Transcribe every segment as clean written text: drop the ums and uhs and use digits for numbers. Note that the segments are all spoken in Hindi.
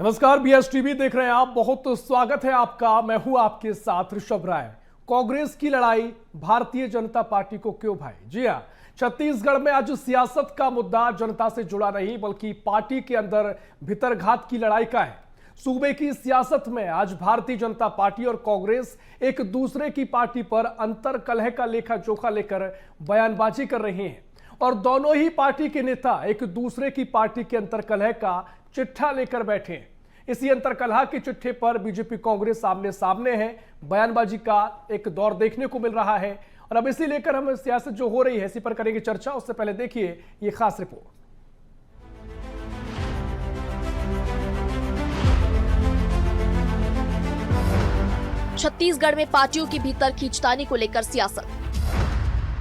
नमस्कार, बीएस टीवी देख रहे हैं आप। बहुत स्वागत है आपका। मैं हूं आपके साथ ऋषभ राय। कांग्रेस की लड़ाई भारतीय जनता पार्टी को क्यों भाई? जी हां, छत्तीसगढ़ में आज सियासत का मुद्दा जनता से जुड़ा नहीं बल्कि पार्टी के अंदर भीतरघात की लड़ाई का है। सूबे की सियासत में आज भारतीय जनता पार्टी और कांग्रेस एक दूसरे की पार्टी पर अंतर कलह का लेखा जोखा लेकर बयानबाजी कर रहे हैं और दोनों ही पार्टी के नेता एक दूसरे की पार्टी के अंतर कलह का चिट्ठा लेकर बैठे हैं। इसी अंतरकलह के चिट्ठे पर बीजेपी कांग्रेस सामने सामने है। बयानबाजी का एक दौर देखने को मिल रहा है और अब इसी लेकर हम सियासत जो हो रही है इसी पर करेंगे चर्चा। उससे पहले देखिए ये खास रिपोर्ट। छत्तीसगढ़ में पार्टियों के भीतर खींचतानी को लेकर सियासत।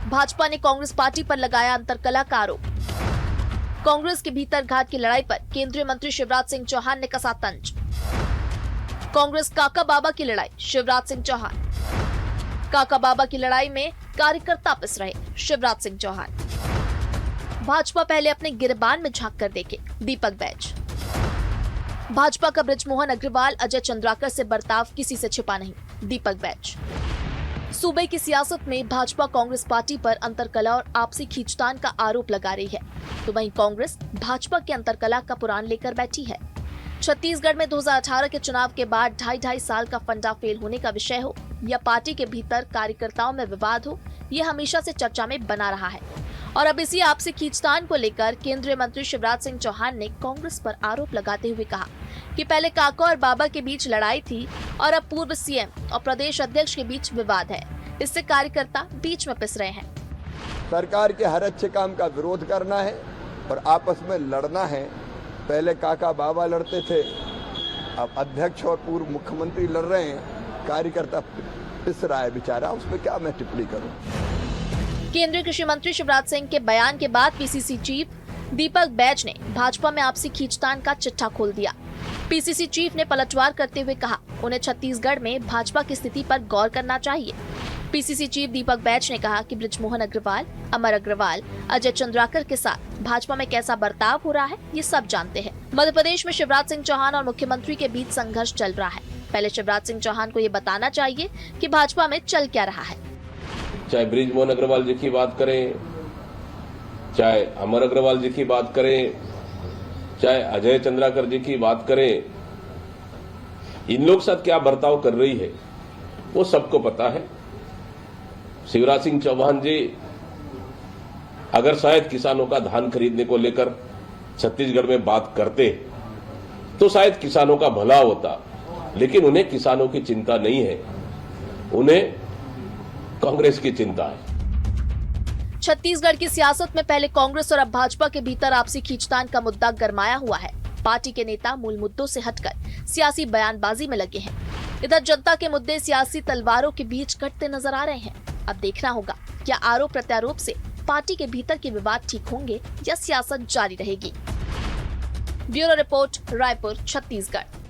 भाजपा ने कांग्रेस पार्टी पर लगाया अंतरकलह का आरोप। कांग्रेस के भीतर घात की लड़ाई पर केंद्रीय मंत्री शिवराज सिंह चौहान ने कसा तंज। कांग्रेस काका बाबा की लड़ाई, शिवराज सिंह चौहान। काका बाबा की लड़ाई में कार्यकर्ता पिस रहे, शिवराज सिंह चौहान। भाजपा पहले अपने गिरबान में झांक कर देखे, दीपक बैज। भाजपा का बृजमोहन अग्रवाल अजय चंद्राकर से बर्ताव किसी से छिपा नहीं, दीपक बैज। सूबे की सियासत में भाजपा कांग्रेस पार्टी पर अंतरकलह और आपसी खींचतान का आरोप लगा रही है, तो वहीं कांग्रेस भाजपा के अंतरकलह का पुराण लेकर बैठी है। छत्तीसगढ़ में 2018 के चुनाव के बाद 2.5 साल का फंडा फेल होने का विषय हो या पार्टी के भीतर कार्यकर्ताओं में विवाद हो, ये हमेशा से चर्चा में बना रहा है। और अब इसी आपसी खींचतान को लेकर केंद्रीय मंत्री शिवराज सिंह चौहान ने कांग्रेस पर आरोप लगाते हुए कहा कि पहले काका और बाबा के बीच लड़ाई थी और अब पूर्व सीएम और प्रदेश अध्यक्ष के बीच विवाद है। इससे कार्यकर्ता बीच में पिस रहे हैं। सरकार के हर अच्छे काम का विरोध करना है और आपस में लड़ना है। पहले काका बाबा लड़ते थे, अब अध्यक्ष और पूर्व मुख्यमंत्री लड़ रहे हैं। कार्यकर्ता पिस रहा है बेचारा, उसमें क्या मैं टिप्पणी करूं। केंद्रीय कृषि मंत्री शिवराज सिंह के बयान के बाद पीसीसी चीफ दीपक बैज ने भाजपा में आपसी खींचतान का चिट्ठा खोल दिया। पीसीसी चीफ ने पलटवार करते हुए कहा उन्हें छत्तीसगढ़ में भाजपा की स्थिति पर गौर करना चाहिए। पीसीसी चीफ दीपक बैज ने कहा कि बृजमोहन अग्रवाल, अमर अग्रवाल, अजय चंद्राकर के साथ भाजपा में कैसा बर्ताव हो रहा है ये सब जानते हैं। मध्य प्रदेश में शिवराज सिंह चौहान और मुख्यमंत्री के बीच संघर्ष चल रहा है। पहले शिवराज सिंह चौहान को ये बताना चाहिए कि भाजपा में चल क्या रहा है। चाहे बृजमोहन अग्रवाल जी की बात करें, चाहे अमर अग्रवाल जी की बात करें, चाहे अजय चंद्राकर जी की बात करें, इन लोग साथ क्या बर्ताव कर रही है वो सबको पता है। शिवराज सिंह चौहान जी अगर शायद किसानों का धान खरीदने को लेकर छत्तीसगढ़ में बात करते तो शायद किसानों का भला होता, लेकिन उन्हें किसानों की चिंता नहीं है, उन्हें कांग्रेस की चिंता है। छत्तीसगढ़ की सियासत में पहले कांग्रेस और अब भाजपा के भीतर आपसी खींचतान का मुद्दा गरमाया हुआ है। पार्टी के नेता मूल मुद्दों से हटकर सियासी बयानबाजी में लगे हैं। इधर जनता के मुद्दे सियासी तलवारों के बीच कटते नजर आ रहे हैं। अब देखना होगा क्या आरोप प्रत्यारोप से पार्टी के भीतर के विवाद ठीक होंगे या सियासत जारी रहेगी। Bureau report, Raipur, Chhattisgarh.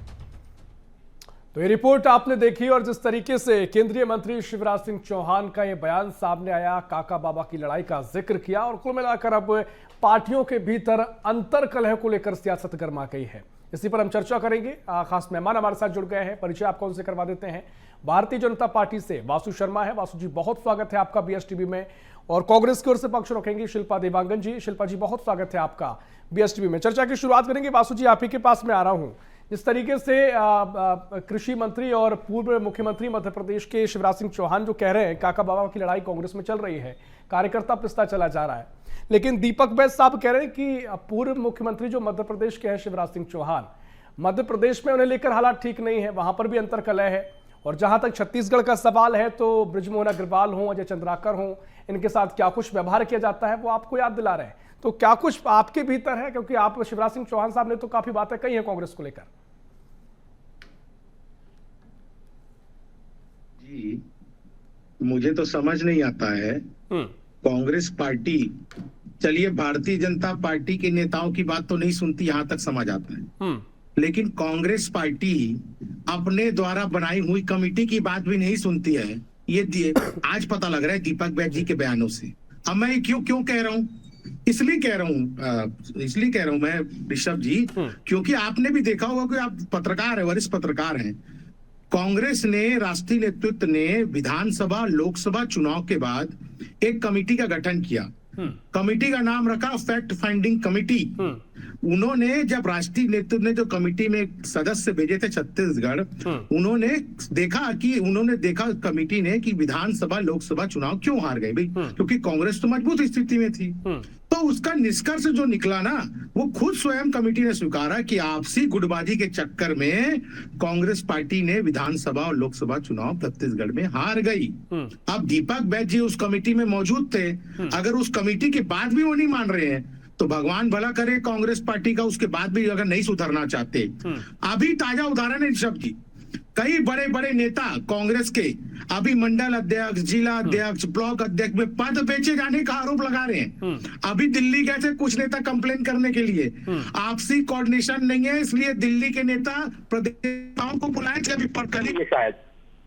तो ये रिपोर्ट आपने देखी और जिस तरीके से केंद्रीय मंत्री शिवराज सिंह चौहान का ये बयान सामने आया, काका बाबा की लड़ाई का जिक्र किया और कुल मिलाकर अब पार्टियों के भीतर अंतर कलह को लेकर सियासत गरमा गई है। इसी पर हम चर्चा करेंगे। खास मेहमान हमारे साथ जुड़ गए हैं, परिचय आपको उनसे करवा देते हैं। भारतीय जनता पार्टी से वासु शर्मा है। वासु जी, बहुत स्वागत है आपका बीएस टीवी में। और कांग्रेस की ओर से पक्ष रखेंगी शिल्पा देवांगन जी। शिल्पा जी, बहुत स्वागत है आपका बीएस टीवी में। चर्चा की शुरुआत करेंगे। वासु जी, आप ही के पास में आ रहा हूं। जिस तरीके से कृषि मंत्री और पूर्व मुख्यमंत्री मध्य प्रदेश के शिवराज सिंह चौहान जो कह रहे हैं काका बाबा की लड़ाई कांग्रेस में चल रही है, कार्यकर्ता पिसता चला जा रहा है, लेकिन दीपक बैज साहब कह रहे हैं कि पूर्व मुख्यमंत्री जो मध्य प्रदेश के हैं शिवराज सिंह चौहान, मध्य प्रदेश में उन्हें लेकर हालात ठीक नहीं है, वहां पर भी अंतर कलह है। और जहां तक छत्तीसगढ़ का सवाल है तो बृजमोहन अग्रवाल हो, अजय चंद्राकर हो, इनके साथ क्या कुछ व्यवहार किया जाता है वो आपको याद दिला रहे हैं। तो क्या कुछ आपके भीतर है, क्योंकि आप शिवराज सिंह चौहान साहब ने तो काफी बातें कही हैं कांग्रेस को लेकर। जी, मुझे तो समझ नहीं आता है। कांग्रेस पार्टी, चलिए भारतीय जनता पार्टी के नेताओं की बात तो नहीं सुनती, यहां तक समझ आता है, लेकिन कांग्रेस पार्टी अपने द्वारा बनाई हुई कमेटी की बात भी नहीं सुनती है। ये आज पता लग रहा है दीपक बैज जी के बयानों से। अब मैं क्यों कह रहा हूं इसलिए कह रहा हूं मैं ऋषभ जी, क्योंकि आपने भी देखा होगा कि आप पत्रकार है, वरिष्ठ पत्रकार हैं। कांग्रेस ने, राष्ट्रीय नेतृत्व ने विधानसभा लोकसभा चुनाव के बाद एक कमेटी का गठन किया। कमेटी का नाम रखा फैक्ट फाइंडिंग कमेटी। उन्होंने, जब राष्ट्रीय नेतृत्व ने जो कमेटी में सदस्य भेजे थे छत्तीसगढ़, उन्होंने देखा कमेटी ने कि विधानसभा लोकसभा चुनाव क्यों हार गए भाई, क्योंकि कांग्रेस तो मजबूत स्थिति में थी। तो उसका निष्कर्ष जो निकला ना, वो खुद स्वयं कमेटी ने स्वीकारा कि आपसी गुटबाजी के चक्कर में कांग्रेस पार्टी ने विधानसभा और लोकसभा चुनाव छत्तीसगढ़ में हार गई। अब दीपक बैज जी उस कमेटी में मौजूद थे। अगर उस कमेटी के बाद भी वो नहीं मान रहे हैं तो भगवान भला करे कांग्रेस पार्टी का, उसके बाद भी अगर नहीं सुधरना चाहते। अभी ताजा उदाहरण है ऋषभ जी, कई बड़े बड़े नेता कांग्रेस के अभी मंडल अध्यक्ष, जिला अध्यक्ष, ब्लॉक अध्यक्ष में पद बेचे जाने का आरोप लगा रहे हैं। अभी दिल्ली गए थे कुछ नेता कंप्लेन करने के लिए, आपसी कोऑर्डिनेशन नहीं है, इसलिए दिल्ली के नेता प्रदेश को बुलाए थे रिपोर्ट करेंगे शायद,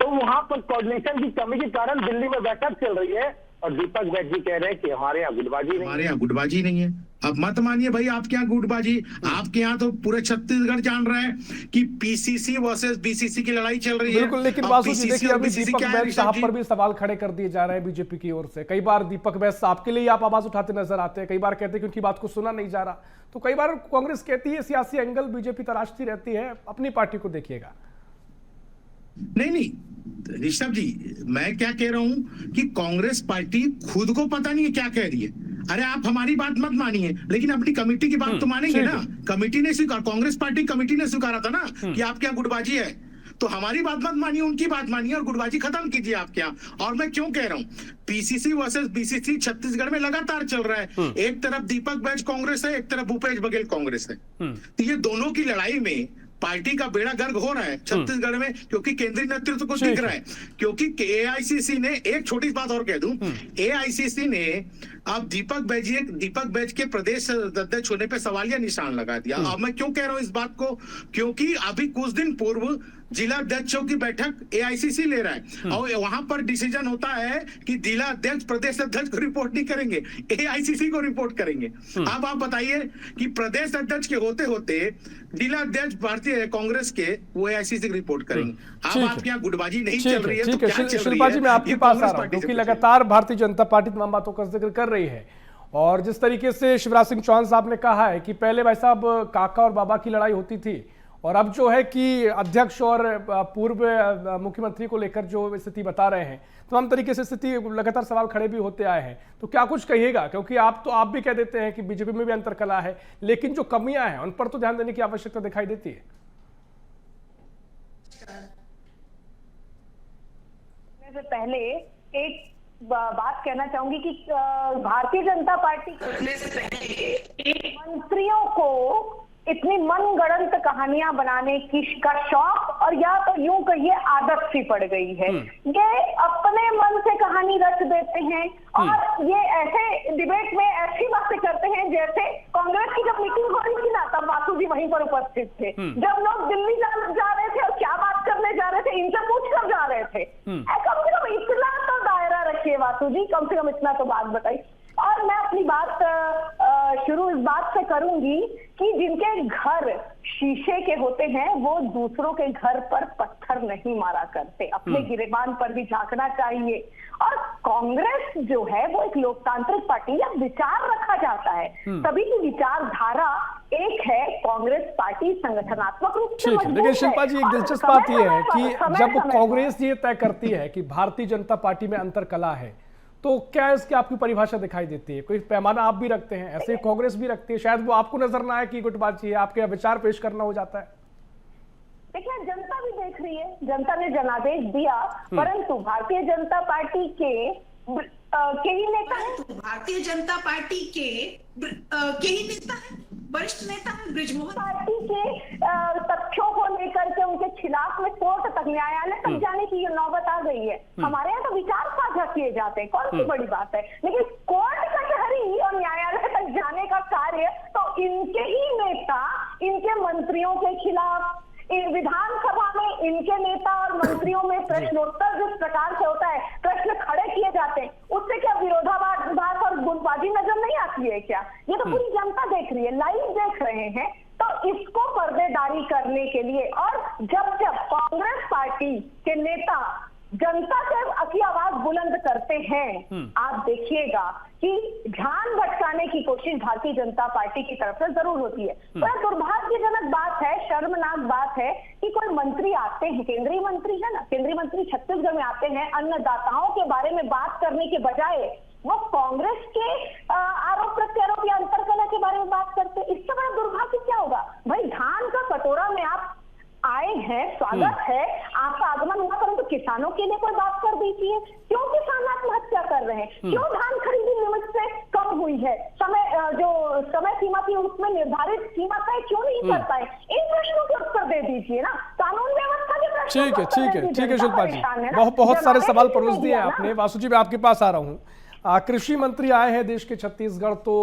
तो वहां पर कोऑर्डिनेशन की कमी के कारण दिल्ली में बैठक चल रही है और दीपक बैज जी कह रहे हैं कि हमारे यहाँ गुटबाजी नहीं है। अब मत मानिए भाई आपके यहाँ गुटबाजी, आपके यहाँ तो पूरे छत्तीसगढ़ जान रहा है कि पीसीसी वर्सेस बीसीसी की लड़ाई चल रही है। बिल्कुल, लेकिन वासु जी देखिए, अभी दीपक बैज साहब पर भी सवाल खड़े कर दिए जा रहे हैं बीजेपी की ओर से। कई बार दीपक बैज साहब के लिए आप आवाज उठाते नजर आते हैं, कई बार कहते हैं कि उनकी बात को सुना नहीं जा रहा, तो कई बार कांग्रेस कहती है सियासी एंगल बीजेपी तराशती रहती है, अपनी पार्टी को देखिएगा। नहीं ऋषभ जी, मैं क्या कह रहा हूं कि कांग्रेस पार्टी खुद को पता नहीं है क्या कह रही है। अरे आप हमारी बात मत मानिए, लेकिन अपनी कमेटी की बात तो मानेंगे ना। कमेटी ने स्वीकार, कांग्रेस पार्टी कमेटी ने स्वीकारा था ना कि आपके यहाँ गुटबाजी है, तो हमारी बात मत मानिए, उनकी बात मानिए और गुटबाजी खत्म कीजिए आपके यहाँ। और मैं क्यों कह रहा हूँ, पीसीसी वर्सेस बीसीसी छत्तीसगढ़ में लगातार चल रहा है। एक तरफ दीपक बैज कांग्रेस है, एक तरफ भूपेश बघेल कांग्रेस है। तो ये दोनों की लड़ाई में पार्टी का बेड़ा गर्क हो रहा है छत्तीसगढ़ में, क्योंकि केंद्रीय नेतृत्व को दिख रहा है। क्योंकि एआईसीसी ने, एक छोटी बात और कह दूं, एआईसीसी ने अब दीपक बैज के प्रदेश अध्यक्ष होने पे सवालिया निशान लगा दिया। अब मैं क्यों कह रहा हूं इस बात को, क्योंकि अभी कुछ दिन पूर्व जिला अध्यक्षों की बैठक एआईसीसी ले रहा है और वहां पर डिसीजन होता है कि जिला अध्यक्ष प्रदेश अध्यक्ष को रिपोर्ट नहीं करेंगे, एआईसीसी को रिपोर्ट करेंगे। अब आप बताइए कि प्रदेश अध्यक्ष के होते होते जिला अध्यक्ष भारतीय कांग्रेस के वो एआईसीसी को रिपोर्ट करेंगे। अब आपके यहाँ गुटबाजी नहीं चल रही है तो क्या चल रही है? शिल्पा जी, मैं आपके पास आ रहा हूं क्योंकि लगातार भारतीय जनता पार्टी तमाम बातों का जिक्र कर रही है, और जिस तरीके से शिवराज सिंह चौहान साहब ने कहा है कि पहले भाई साहब काका और बाबा की लड़ाई होती थी, और अब जो है कि अध्यक्ष और पूर्व मुख्यमंत्री को लेकर जो स्थिति बता रहे हैं, तमाम तरीके से स्थिति लगातार सवाल खड़े भी होते आए हैं, तो क्या कुछ कहिएगा? क्योंकि आप भी कह देते हैं कि बीजेपी में भी अंतरकला है, लेकिन जो कमियां हैं उन पर तो ध्यान देने की आवश्यकता दिखाई देती है। से पहले एक बात कहना चाहूंगी कि भारतीय जनता पार्टी के मंत्रियों को इतनी मनगढ़ंत कहानियां बनाने की का शौक, और या तो यूं कहिए आदत सी पड़ गई है। ये अपने मन से कहानी रच देते हैं और ये ऐसे डिबेट में ऐसी बातें करते हैं जैसे कांग्रेस की जब मीटिंग हो रही थी ना, तब वासु जी वहीं पर उपस्थित थे। जब लोग दिल्ली जा रहे थे और क्या बात करने जा रहे थे, इनसे पूछ कर जा रहे थे। कम से कम इतना तो दायरा रखिए वासु जी, कम से कम इतना तो बात बताइए। और मैं अपनी बात शुरू इस बात से करूंगी कि जिनके घर शीशे के होते हैं वो दूसरों के घर पर पत्थर नहीं मारा करते, अपने गिरेबान पर भी झांकना चाहिए। और कांग्रेस जो है वो एक लोकतांत्रिक पार्टी या विचार रखा जाता है, सभी की विचारधारा एक है। कांग्रेस पार्टी संगठनात्मक रूप से मजबूत है। लेकिन शिल्पा जी, एक दिलचस्प बात यह है कि जब कांग्रेस ये तय करती है कि भारतीय जनता पार्टी में अंतरकला है, तो क्या इसकी आपकी परिभाषा दिखाई देती है? कोई पैमाना आप भी रखते हैं, ऐसे कांग्रेस भी रखती है, शायद वो आपको नजर ना आए कि गुटबाजी है, आपके विचार पेश करना हो जाता है। देखिए, जनता भी देख रही है, जनता ने जनादेश दिया, परंतु भारतीय जनता पार्टी के ही नेता है, भारतीय जनता पार्टी के ही नेता है, वरिष्ठ नेता है बृजमोहन पार्टी के तथ्यों को लेकर के उनके खिलाफ में कोर्ट तक, न्यायालय तक जाने की ये नौबत आ गई है। हमारे यहाँ तो विचार साझा किए जाते हैं, कौन सी बड़ी बात है, लेकिन कोर्ट कचहरी और न्यायालय तक जाने का कार्य तो इनके ही नेता, इनके मंत्रियों के खिलाफ, विधानसभा में इनके नेता और मंत्रियों में प्रश्नोत्तर जिस प्रकार से होता है, प्रश्न खड़े किए जाते हैं, उससे क्या विरोधाभास और गुटबाजी नजर नहीं आती है क्या? जब जब कांग्रेस पार्टी के नेता जनता की आवाज बुलंद करते हैं, आप देखिएगा कि ध्यान भटकाने की कोशिश भारतीय जनता पार्टी की तरफ से जरूर होती है। पर दुर्भाग्यजनक बात है, शर्मनाक बात है कि कोई मंत्री आते हैं, केंद्रीय मंत्री है ना, केंद्रीय मंत्री छत्तीसगढ़ में आते हैं, अन्नदाताओं के बारे में बात करने के बजाय वो कांग्रेस के आरोप प्रत्यारोप या अंतरकलह के बारे में बात करते। इससे बड़ा दुर्भाग्य क्या होगा भाई? धान का कटोरा में आप आए हैं, स्वागत है, आपका आगमन हुआ, परंतु किसानों के लिए कोई बात कर दीजिए। क्यों किसान आत्महत्या कर रहे हैं? क्यों धान खरीदी लिमिट से कम हुई है? जो समय सीमा थी उसमें निर्धारित सीमा तय क्यों नहीं कर पाए? इन प्रश्नों के उत्तर दे दीजिए ना। कानून व्यवस्था के प्रश्नों ठीक है, के ठीक उत्तर है, दे ठीक है दीजिए। शिल्पा जी, परेशान है ना। बहुत सारे जब सवाल आए परोस नहीं दिए दिया ना। आपने। वासु जी, मैं आपके पास आ रहा हूँ। कृषि मंत्री आए हैं देश के छत्तीसगढ़, तो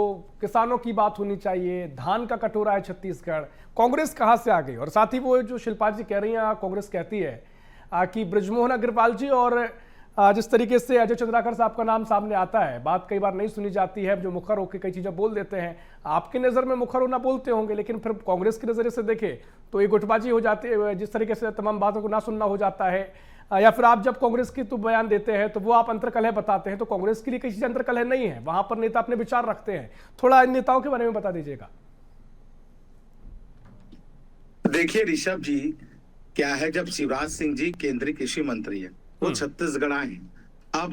किसानों की बात होनी चाहिए। धान का कटोरा है छत्तीसगढ़, कांग्रेस कहां से आ गई? और साथ ही वो जो शिल्पा जी कह रही हैं, कांग्रेस कहती है कि बृजमोहन अग्रवाल जी और जिस तरीके से अजय चंद्राकर साहब का नाम सामने आता है, बात कई बार नहीं सुनी जाती है, जो मुखर होकर कई चीजें बोल देते हैं। आपकी नजर में मुखर होना बोलते होंगे, लेकिन फिर कांग्रेस की नजरिए से देखे तो ये गुटबाजी हो जाती है, जिस तरीके से तमाम बातों को ना सुनना हो जाता है। या फिर आप जब कांग्रेस की तो बयान देते हैं तो वो आप अंतरकलह बताते हैं, तो कांग्रेस के लिए कई चीजें अंतरकलह नहीं है, वहां पर नेता अपने विचार रखते हैं। थोड़ा इन नेताओं के बारे में बता दीजिएगा। देखिए ऋषभ जी, क्या है, जब शिवराज सिंह जी केंद्रीय कृषि मंत्री है, वो छत्तीसगढ़ आए। अब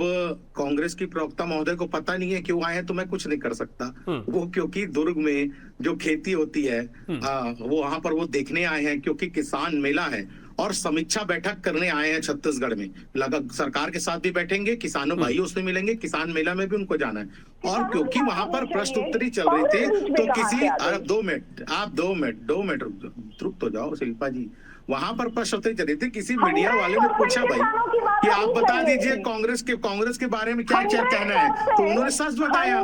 कांग्रेस की प्रवक्ता महोदय को पता नहीं है क्यों आए हैं, तो मैं कुछ नहीं कर सकता। वो क्योंकि दुर्ग में जो खेती होती है वो वहां पर वो देखने आए हैं, क्योंकि किसान मेला है और समीक्षा बैठक करने आए हैं छत्तीसगढ़ में। लगभग सरकार के साथ भी बैठेंगे, किसानों भाइयों से मिलेंगे, किसान मेला में भी उनको जाना है। और क्योंकि वहां पर प्रश्नोत्तरी चल रही थी, तो किसी अरे 2 मिनट रुक तो जाओ शिल्पा जी। वहां पर प्रश्नोत्तरी चल रही थी, किसी मीडिया वाले ने पूछा भाई कि आप बता दीजिए कांग्रेस के बारे में क्या क्या कहना है, तो उन्होंने सच बताया।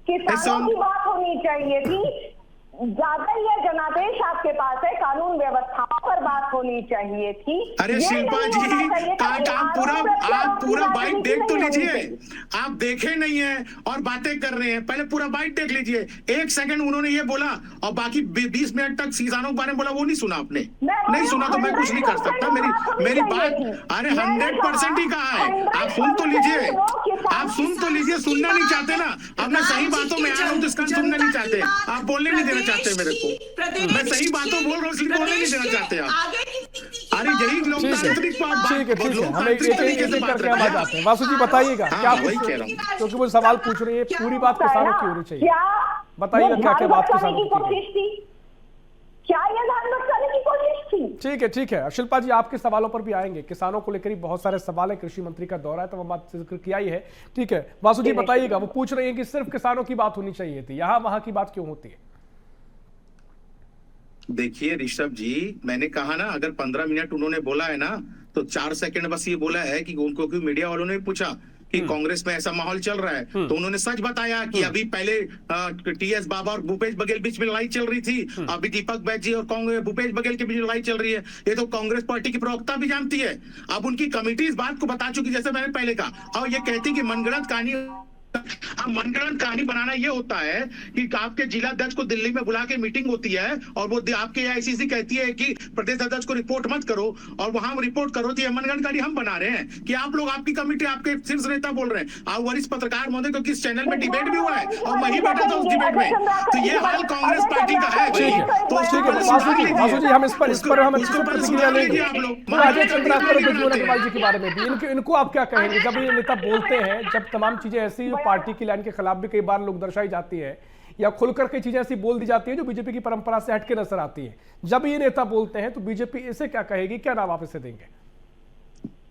किसानों की बात होनी चाहिए थी, ज्यादा यह जनादेश आपके पास है, कानून व्यवस्थाओं पर बात होनी चाहिए थी। अरे शिल्पा जी, आप पूरा बाइट देख तो लीजिए। आप देखे नहीं है और बातें कर रहे हैं, पहले पूरा बाइट देख लीजिए। 1 सेकंड उन्होंने ये बोला और बाकी 20 मिनट तक किसानों के बारे में बोला, वो नहीं सुना आपने। नहीं सुना तो मैं कुछ नहीं कर सकता। मेरी बात अरे 100% ही कहा है। आप सुन तो लीजिए, सुनना नहीं चाहते ना। अब मैं सही बातों में आ रहा हूँ तो इसका सुनना नहीं चाहते, आप बोलने नहीं देना चाहते मेरे को। मैं सही बातों बोल रहा हूँ, इसलिए बोलने नहीं देना चाहते आप। अरे यही लोकतांत्रिक तरीके से करके हम आ जाते हैं। वासु जी बताइएगा क्या, क्योंकि वो सवाल पूछ रही है, पूरी बात किसानों की होनी चाहिए। बताइएगा क्या क्या बात किसानों की, क्या ये ध्यान भटकाने की कोशिश थी? ठीक है शिल्पा जी, आपके सवालों पर भी आएंगे। किसानों को लेकर ही बहुत सारे सवाल है, कृषि मंत्री का दौरा है तो बात जिक्र किया ही है। ठीक है वासु जी बताइएगा, वो पूछ रहे हैं कि सिर्फ किसानों की बात होनी चाहिए थी, यहाँ वहां की बात क्यों होती है? देखिए ऋषभ जी, मैंने कहा ना, अगर 15 मिनट उन्होंने बोला है ना, तो 4 सेकंड बस ये बोला है कि उनको क्यों मीडिया वालों ने पूछा कि कांग्रेस में ऐसा माहौल चल रहा है, तो उन्होंने सच बताया कि अभी पहले टीएस बाबा और भूपेश बघेल बीच में लड़ाई चल रही थी, अभी दीपक बैजी और भूपेश बघेल के बीच लड़ाई चल रही है। ये तो कांग्रेस पार्टी की प्रवक्ता भी जानती है। अब उनकी कमेटी इस बात को बता चुकी, जैसे मैंने पहले कहा। और ये कहती कि मनगढ़ंत कहानी बनाना ये होता है कि आपके जिला अध्यक्ष को दिल्ली में बुला के मीटिंग होती है और वो आपके आईसीसी कहती है कि प्रदेश अध्यक्ष को रिपोर्ट मत करो, और वहां रिपोर्ट करो, तो ये मनगढ़ंत कहानी हम बना रहे हैं कि आप लोग, आपकी कमेटी, आपके शीर्ष नेता बोल रहे हैं। आप वरिष्ठ पत्रकार महोदय को किस चैनल में डिबेट भी हुआ है और मैं ही बैठा था उस डिबेट में। तो ये हाल कांग्रेस पार्टी का है। वासु जी, हम इस पर हम प्रतिक्रिया लेंगे। अजय चंद्राकर और बृजमोहन अग्रवाल जी के बारे में भी, इनको आप क्या कहेंगे जब ये नेता बोलते हैं, जब तमाम चीजें ऐसी पार्टी की लाइन के खिलाफ भी कई बार लोग दर्शाई जाती है या खुलकर के चीजें ऐसी बोल दी जाती है जो बीजेपी की परंपरा से हटके नजर आती है, जब ये नेता बोलते हैं तो बीजेपी इसे क्या कहेगी, क्या नाम आप इसे देंगे?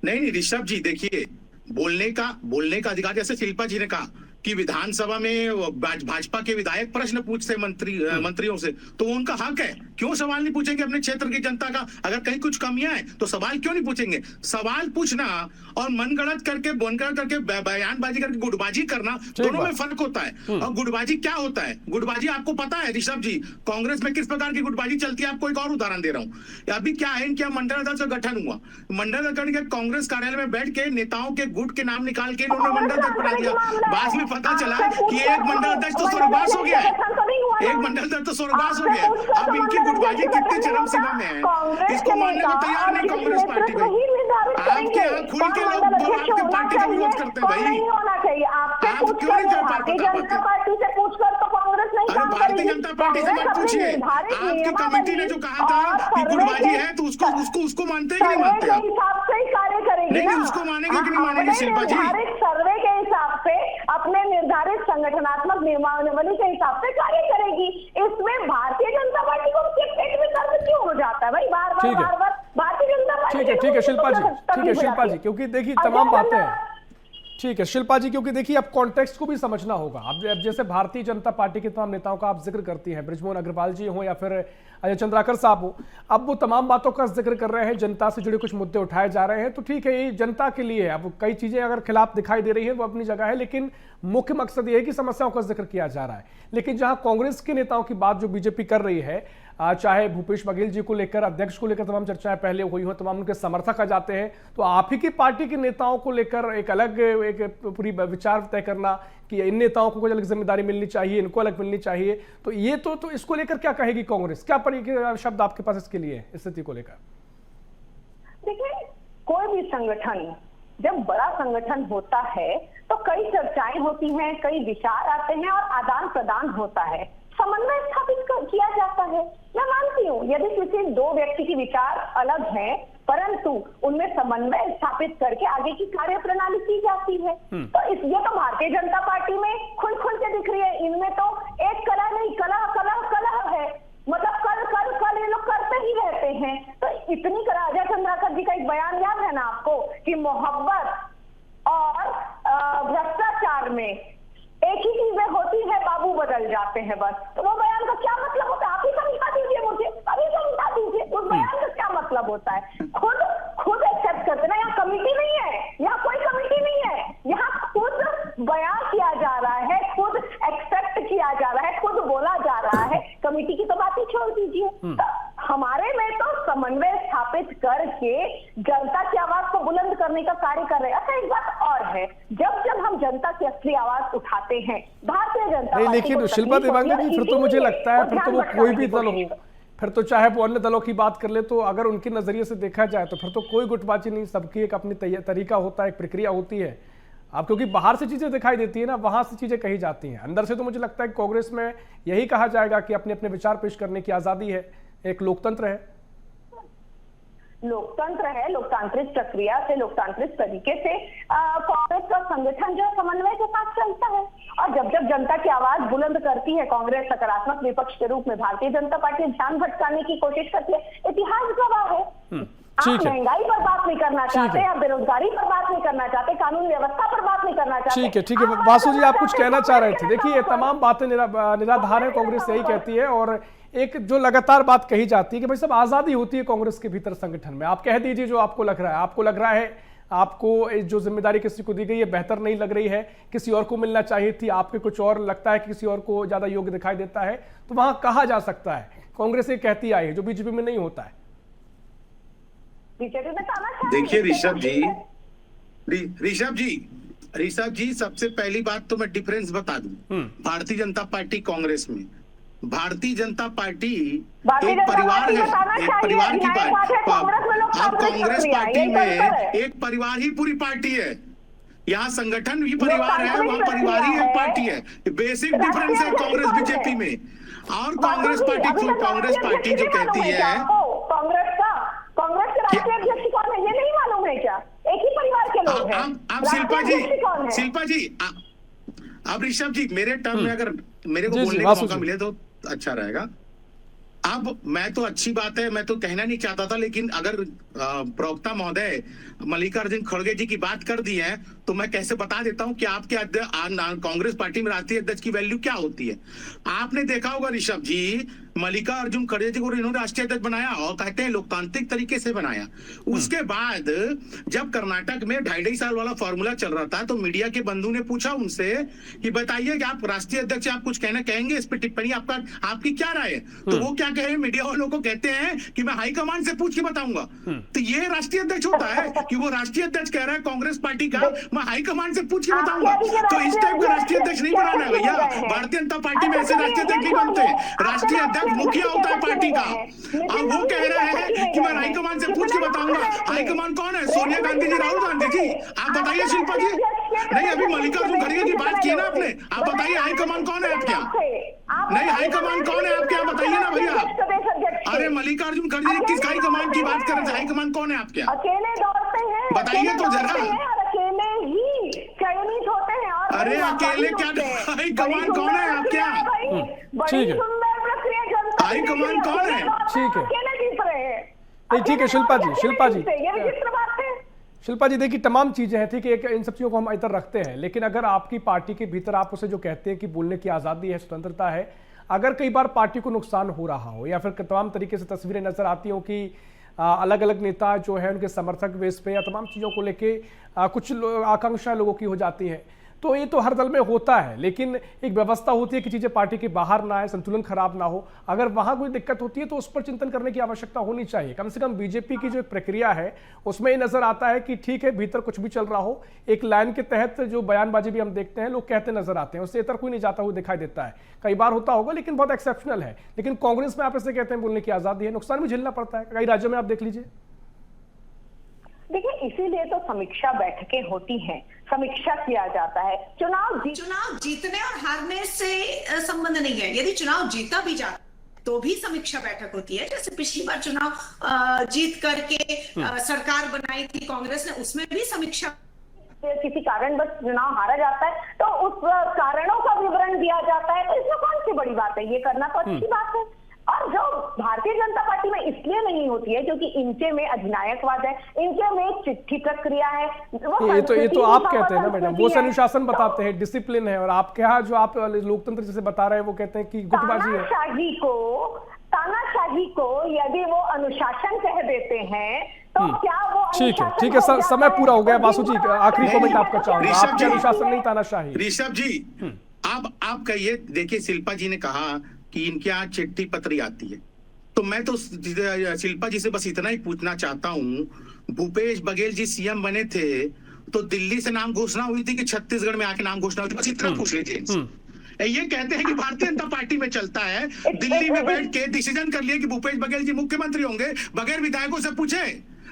नहीं ऋषभ जी, देखिए, बोलने का अधिकार, जैसे शिल्पा जी ने कहा कि विधानसभा में भाजपा के विधायक प्रश्न पूछते मंत्रियों से, तो वो उनका हक है। क्यों सवाल नहीं पूछेंगे अपने क्षेत्र की जनता का? अगर कहीं कुछ कमियां हैं तो सवाल क्यों नहीं पूछेंगे? सवाल पूछना और मनगढ़ंत करके बयानबाजी करके गुटबाजी करना, दोनों में फर्क होता है। और गुटबाजी क्या होता है? गुटबाजी आपको पता है ऋषभ जी, कांग्रेस में किस प्रकार की गुटबाजी चलती है। आपको एक और उदाहरण दे रहा हूँ। अभी क्या है, इनके मंडल अध्यक्ष का गठन हुआ, मंडल अध्यक्ष के कांग्रेस कार्यालय में बैठ के नेताओं के गुट के नाम निकाल के इन्होंने मंडल अध्यक्ष बना दिया। बाद में पता चला कि एक मंडल अध्यक्ष तो स्वर्गवास हो गया है, एक मंडल अध्यक्ष तो स्वर्गवास हो गया है। अब इनकी गुटबाजी कितनी चरम सीमा में है, इसको मानने को तैयार नहीं कांग्रेस पार्टी भाई। आपके यहाँ खुल के लोग आपकी पार्टी का विरोध करते हैं भाई, आप क्यों नहीं कर पाते? पार्टी से पूछकर तो कांग्रेस नहीं। अरे भारतीय जनता पार्टी से मत पूछिए, आपकी कमेटी ने जो कहा था कि गुटबाजी है तो उसको मानते हैं कि नहीं मानते आप? हिसाब से ही कार्य करेगी। नहीं, उसको मानेंगे कि नहीं मानेंगे शिल्पा जी? सर्वे के हिसाब से, अपने निर्धारित संगठनात्मक नियमावली के हिसाब से कार्य करेगी। इसमें भारतीय जनता पार्टी को पेट में दर्द क्यों हो जाता है भाई? बार बार भारतीय जनता पार्टी। ठीक है शिल्पा जी, ठीक है शिल्पा जी, क्योंकि देखिए तमाम बातें हैं। ठीक है शिल्पा जी, क्योंकि देखिए अब कॉन्टेक्स्ट को भी समझना होगा। अब जैसे भारतीय जनता पार्टी के तमाम नेताओं का आप जिक्र करती हैं, बृजमोहन अग्रवाल जी हो या फिर अजय चंद्राकर साहब हो, अब वो तमाम बातों का जिक्र कर रहे हैं, जनता से जुड़े कुछ मुद्दे उठाए जा रहे हैं, तो ठीक है ये जनता के लिए है। अब कई चीजें अगर खिलाफ दिखाई दे रही है वो अपनी जगह है, लेकिन मुख्य मकसद ये है कि समस्याओं का जिक्र किया जा रहा है। लेकिन जहां कांग्रेस के नेताओं की बात जो बीजेपी कर रही है, चाहे भूपेश बघेल जी को लेकर, अध्यक्ष को लेकर तमाम चर्चाएं पहले हुई हो, तमाम उनके समर्थक आ जाते हैं, तो आप ही की पार्टी के नेताओं को लेकर एक अलग एक पूरी विचार तय करना कि इन नेताओं को कुछ अलग जिम्मेदारी मिलनी चाहिए, इनको अलग मिलनी चाहिए, तो ये तो इसको लेकर क्या कहेगी कांग्रेस? क्या शब्द आपके पास इसके लिए स्थिति को लेकर? देखिए, कोई भी संगठन जब बड़ा संगठन होता है तो कई चर्चाएं होती हैं, कई विचार आते हैं और आदान प्रदान होता है, समन्वय स्थापित किया जाता है। मैं मानती हूँ यदि किसी दो व्यक्ति के विचार अलग हैं, परंतु उनमें समन्वय स्थापित करके आगे की कार्य प्रणाली की जाती है। तो ये तो भारतीय जनता पार्टी में खुल के दिख रही है। इनमें तो एक कला नहीं, कला है, मतलब कल ये लोग करते ही रहते हैं। तो इतनी अजय चंद्राकर जी का एक बयान याद है ना आपको कि मोहब्बत और भ्रष्टाचार में एक ही चीजें होती है, बाबू बदल जाते हैं बस। तो वो बयान का क्या मतलब होता है? आप ही समझा दीजिए मुझे, अभी समझा दीजिए उस बयान का क्या मतलब होता है। खुद एक्सेप्ट करते ना, यहाँ कमेटी नहीं है, यहाँ कोई कमेटी नहीं है, यहाँ खुद बयान किया जा रहा है, खुद एक्सेप्ट किया जा रहा है, खुद बोला जा रहा है। कमेटी की तो बात ही छोड़ दीजिए। तो हमारे में तो समन्वय स्थापित करके जनता की आवाज को बुलंद करने का कार्य कर रहे हैं। अच्छा, एक बात और है, जब हम जनता की असली आवाज उठाते हैं, भारतीय जनता नहीं, लेकिन शिल्पा देवांगन जी, फिर तो मुझे लगता है फिर तो वो कोई भी दल हो, फिर तो चाहे वो अन्य दलों की बात कर ले, तो अगर उनके नजरिए से देखा जाए तो फिर तो कोई गुटबाजी नहीं, सबकी एक अपनी तरीका होता है, एक प्रक्रिया होती है। अब क्योंकि बाहर से चीजें दिखाई देती है ना, वहां से चीजें कही जाती हैं, अंदर से तो मुझे लगता है कि कांग्रेस में यही कहा जाएगा कि अपने अपने विचार पेश करने की आजादी है, एक लोकतंत्र है, लोकतांत्रिक प्रक्रिया से, लोकतांत्रिक तरीके से कांग्रेस का संगठन जो समन्वय के साथ चलता है। और जब जनता की आवाज बुलंद करती है कांग्रेस, सकारात्मक विपक्ष के रूप में भारतीय जनता पार्टी ध्यान भटकाने की कोशिश करती है। इतिहास गवाह है। आप महंगाई पर बात नहीं करना चाहते, आप बेरोजगारी पर बात नहीं करना चाहते, कानून व्यवस्था पर बात नहीं करना चाहते। ठीक है वासु जी, आप कुछ कहना चाह रहे थे। देखिए ये तमाम बातें निराधार है, कांग्रेस यही कहती है, और एक जो लगातार बात कही जाती है कि भाई सब आजादी होती है कांग्रेस के भीतर संगठन में। आप कह दीजिए जो आपको लग रहा है, आपको जो जिम्मेदारी किसी को दी गई है बेहतर नहीं लग रही है, किसी और को मिलना चाहिए थी, आपके कुछ और लगता है कि किसी और को ज्यादा योग्य दिखाई देता है, तो वहां कहा जा सकता है। कांग्रेस ये कहती आई है, जो बीजेपी में नहीं होता है। देखिए ऋषभ जी, सबसे पहली बात तो मैं डिफरेंस बता दूं भारतीय जनता पार्टी कांग्रेस में। भारतीय जनता पार्टी एक परिवार है, एक परिवार की पार्टी। आप कांग्रेस पार्टी में एक परिवार ही पूरी पार्टी है, यहाँ संगठन भी परिवार है, वहाँ परिवार ही एक पार्टी है। बेसिक डिफरेंस है कांग्रेस बीजेपी में। और कांग्रेस पार्टी जो कहती है, कांग्रेस के राष्ट्रीय अध्यक्ष कौन है ये नहीं मालूम है क्या? एक ही परिवार के लोग हैं। आप शिल्पा जी, अब ऋषभ जी, मेरे टर्म में अगर मेरे को बोलने का मौका मिले तो अच्छा रहेगा। अब मैं तो अच्छी बात है, मैं तो कहना नहीं चाहता था, लेकिन अगर प्रवक्ता महोदय मल्लिकार्जुन खड़गे जी की बात कर दी है तो मैं कैसे बता देता हूं कि आपके कांग्रेस पार्टी में राष्ट्रीय अध्यक्ष की वैल्यू क्या होती है। आपने देखा होगा ऋषभ जी, मल्लिकार्जुन खड़गे जी को इन्होंने राष्ट्रीय अध्यक्ष बनाया और कहते हैं लोकतांत्रिक तरीके से बनाया। उसके बाद जब कर्नाटक में 2.5 साल वाला फॉर्मूला चल रहा था तो मीडिया के बंधु ने पूछा उनसे कि बताइए कि आप राष्ट्रीय अध्यक्ष आप कुछ कहना कहेंगे इस पे टिप्पणी आपकी क्या राय है? तो वो क्या कहे, मीडिया वालों को कहते हैं कि मैं हाईकमान से पूछ के बताऊंगा। तो ये राष्ट्रीय अध्यक्ष होता है कि वो राष्ट्रीय अध्यक्ष कह रहा है कांग्रेस पार्टी का, मैं हाईकमान से पूछ के बताऊंगा। तो इस टाइप का राष्ट्रीय अध्यक्ष नहीं बनाना है भैया। भारतीय जनता पार्टी में ऐसे राष्ट्रीय अध्यक्ष नहीं बनते। राष्ट्रीय अध्यक्ष मुखिया होता है पार्टी का। अब वो कह रहे हैं कि मैं हाईकमान से पूछ के बताऊंगा। हाईकमान कौन है? सोनिया गांधी जी, राहुल गांधी जी? आप बताइए शिल्पा जी। नहीं, अभी मल्लिकार्जुन खड़गे की बात की ना आपने, आप बताइए हाईकमान कौन है आपके यहाँ? नहीं, हाईकमान कौन है आपके यहाँ बताइए ना भैया। अरे मल्लिकार्जुन खड़गे जी किस हाईकमान की बात कर रहे थे? हाईकमान कौन है आपके यहाँ? अकेले दौड़ते हैं, बताइए तो जरा। अकेले ही चयनित होते हैं। और अरे अकेले क्या, हाईकमान कौन है आपके यहाँ? ठीक है, हाईकमान कौन है? ठीक है, अकेले जीत रहे हैं। नहीं ठीक है शिल्पा जी, शिल्पा जी, ये विचित्र बात है। शिल्पा जी देखिए तमाम चीजें हैं, ठीक है, इन सब चीजों को हम इधर रखते हैं, लेकिन अगर आपकी पार्टी के भीतर आप उसे जो कहते हैं कि बोलने की आजादी है, स्वतंत्रता है, अगर कई बार पार्टी को नुकसान हो रहा हो या फिर तमाम तरीके से तस्वीरें नजर आती हो कि अलग अलग नेता जो है उनके समर्थक बेस पे या तमाम चीज़ों को लेके कुछ आकांक्षा लोगों की हो जाती है, तो ये तो हर दल में होता है, लेकिन एक व्यवस्था होती है कि चीज़ें पार्टी के बाहर ना आए, संतुलन खराब ना हो। अगर वहाँ कोई दिक्कत होती है तो उस पर चिंतन करने की आवश्यकता होनी चाहिए। कम से कम बीजेपी की जो एक प्रक्रिया है उसमें ये नजर आता है कि ठीक है, भीतर कुछ भी चल रहा हो, एक लाइन के तहत जो बयानबाजी भी हम देखते हैं, लोग कहते नजर आते हैं, उससे इतर कोई नहीं जाता हुआ दिखाई देता है। कई बार होता होगा लेकिन बहुत एक्सेप्शनल है। लेकिन कांग्रेस में आप ऐसे कहते हैं बोलने की आजादी है, नुकसान भी झेलना पड़ता है। कई राज्यों में आप देख लीजिए। देखिए, इसीलिए तो समीक्षा बैठकें होती हैं, समीक्षा किया जाता है। चुनाव जीतने और हारने से संबंध नहीं है। यदि चुनाव जीता भी जाता तो भी समीक्षा बैठक होती है। जैसे पिछली बार चुनाव जीत करके सरकार बनाई थी कांग्रेस ने, उसमें भी समीक्षा, किसी कारणवश चुनाव हारा जाता है तो उस कारणों का विवरण दिया जाता है। तो इसमें कौन सी बड़ी बात है, ये करना तो अच्छी बात है। और जो भारतीय जनता पार्टी में इसलिए नहीं होती है क्योंकि इनके में अधिनायकवाद है, इनके में एक चिट्ठी प्रक्रिया है। ये तो आप कहते हैं ना मैडम, वो अनुशासन बताते हैं, डिसिप्लिन है, और आपके यहाँ जो आप लोकतंत्र जैसे बता रहे हैं वो कहते हैं कि गुटबाजी है। तानाशाही को यदि वो अनुशासन कह देते हैं तो क्या वो ठीक है सर, समय पूरा हो गया। बासु जी आखिरी कमेंट आपका चाहूंगा, आपके अनुशासन नहीं तानाशाही। ऋषभ जी आप कहिए, देखिए शिल्पा जी ने कहा कि इनके यहाँ चिट्ठी पत्री आती है, तो मैं तो शिल्पा जी से बस इतना ही पूछना चाहता हूँ, भूपेश बघेल जी सीएम बने थे तो दिल्ली से नाम घोषणा हुई थी कि छत्तीसगढ़ में आके नाम घोषणा हुई थी? बस इतना पूछ लीजिए। ये कहते हैं कि भारतीय जनता पार्टी में चलता है, दिल्ली में बैठ के डिसीजन कर लिया कि भूपेश बघेल जी मुख्यमंत्री होंगे, बगैर विधायकों से पूछे,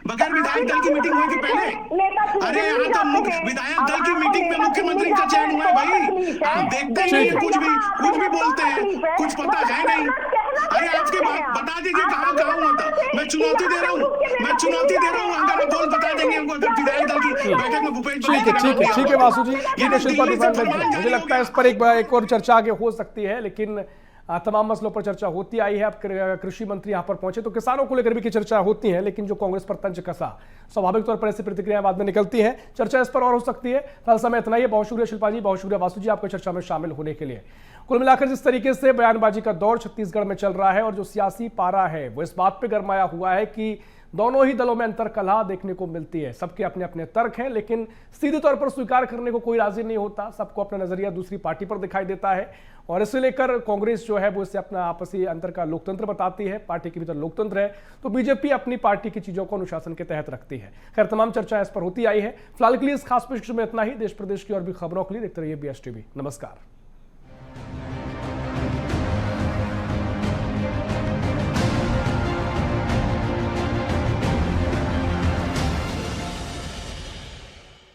बगैर विधायक दल की मीटिंग हुई थी पहले। अरे यहाँ तो विधायक दल की मीटिंग में मुख्यमंत्री का चयन हुआ है भाई। आप देखते ही कुछ भी बोलते हैं, कुछ पता है नहीं। अरे आपके बता दीजिए कहाँ हुआ था। मैं चुनौती दे रहा हूँ, अगर आप बोल बता देंगे हमको, अगर विधायक दल की बैठक में भूपेश बघेल। ठीक है वासु जी, मुझे लगता है इस पर एक और चर्चा आगे हो सकती है, लेकिन तमाम मसलों पर चर्चा होती आई है। अब कृषि मंत्री यहां पर पहुंचे तो किसानों को लेकर भी की चर्चा होती है, लेकिन जो कांग्रेस पर तंज कसा, स्वाभाविक तौर पर ऐसी प्रतिक्रियाएं बाद में निकलती हैं। चर्चा इस पर और हो सकती है। फिलहाल समय इतना ही है। बहुत शुक्रिया शिल्पा जी, बहुत शुक्रिया वासु जी आपको चर्चा में शामिल होने के लिए। कुल मिलाकर जिस तरीके से बयानबाजी का दौर छत्तीसगढ़ में चल रहा है और जो सियासी पारा है वो इस बात पर गरमाया हुआ है कि दोनों ही दलों में अंतर कलह देखने को मिलती है। सबके अपने अपने तर्क हैं, लेकिन सीधे तौर पर स्वीकार करने को कोई राजी नहीं होता। सबको अपना नजरिया दूसरी पार्टी पर दिखाई देता है, और इसे लेकर कांग्रेस जो है वो इससे अपना आपसी अंतर का लोकतंत्र बताती है। पार्टी के भीतर लोकतंत्र है तो बीजेपी अपनी पार्टी की चीजों को अनुशासन के तहत रखती है। खैर, तमाम चर्चा इस पर होती आई है। फिलहाल के लिए इस खास पेशकश में इतना ही। देश प्रदेश की और भी खबरों के लिए देखते रहिए BSTV। नमस्कार।